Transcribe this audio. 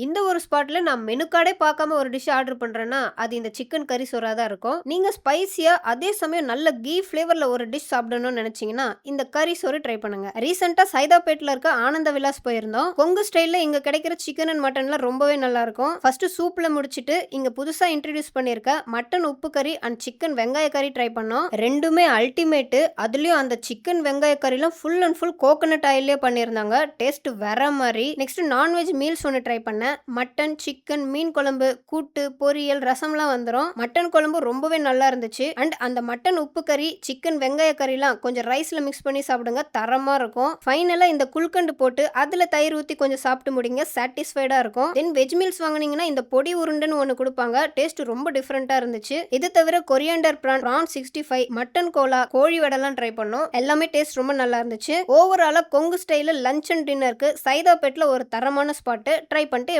இந்த ஒரு ஸ்பாட்ல நான் மெனு கார்டே பார்க்காம ஒரு டிஷ் ஆர்டர் பண்றேன்னா, அது இந்த சிக்கன் கரி சோறா தான் இருக்கும். நீங்க ஸ்பைசியா அதே சமயம் நல்ல கீ ஃப்ளேவர்ல ஒரு டிஷ் சாப்பிடணும்னு நெனச்சீங்கன்னா, இந்த கரி சோறு ட்ரை பண்ணுங்க. ரீசென்ட்டா சைதாப்பேட்ல இருக்க ஆனந்த விலாஸ் போயிருந்தோம். கொங்கு ஸ்டைல்ல இங்க கிடைக்கிற சிக்கன் அண்ட் மட்டன்லாம் ரொம்பவே நல்லாருக்கும். ஃபர்ஸ்ட்டு சூப்ல முடிச்சுட்டு, இங்க புதுசா இன்ட்ரோடியூஸ் பண்ணியிருக்க மட்டன் உப்பு கறி அண்ட் சிக்கன் வெங்காய கறி ட்ரை பண்ணோம். 2மே அல்டிமேட்டு. அதுலயும் அந்த சிக்கன் வெங்காய கறிலாம் ஃபுல் அண்ட் ஃபுல் கோகனட் ஆயில்லயே பண்ணியிருந்தாங்க. டேஸ்ட் வேற மாரி. நெக்ஸ்ட் நான்வெஜ் மீல்ஸ் ஒண்ணு ட்ரை பண்ணேன். மட்டன், சிக்கன், மீன் குழம்பு, கூட்டு, பொரியல், ரசம்லாம் வந்துரும். மட்டன் குழம்பு ரொம்பவே நல்லா இருந்துச்சு. அண்ட் அந்த மட்டன் உப்பு கறி, சிக்கன் வெங்காய கறிலாம் கொஞ்சம் ரைஸ்ல மிக்ஸ் பண்ணி சாப்பிடுங்க. தரமா இருக்கும். ஃபைனலா இந்த குல்கண்டு போட்டு அதுல தயிர் ஊத்தி கொஞ்சம் சாப்பிட்டு முடிங்க. சாட்டிஸ்ஃபைடா இருக்கும். தென் வெஜ் மீல்ஸ் வாங்குனீங்கன்னா இந்த பொடி உருண்டைன்னு ஒண்ணு குடுப்பாங்க. டேஸ்ட் ரொம்ப டிஃபரெண்டா இருந்துச்சு. இது தவிர கொரியாண்டர் பிரான் 65, மட்டன் கோலா, கோழி வடைலாம் ட்ரை பண்ணோம். எல்லாமே டேஸ்ட் ரொம்ப நல்லா இருந்துச்சு. ஓவராலா கொங்கு ஸ்டைல்ல லஞ்ச் அண்ட் டின்னருக்கு சைதாப்பேட்ல ஒரு தரமான ஸ்பாட் ட்ரை பண்ணிட்டு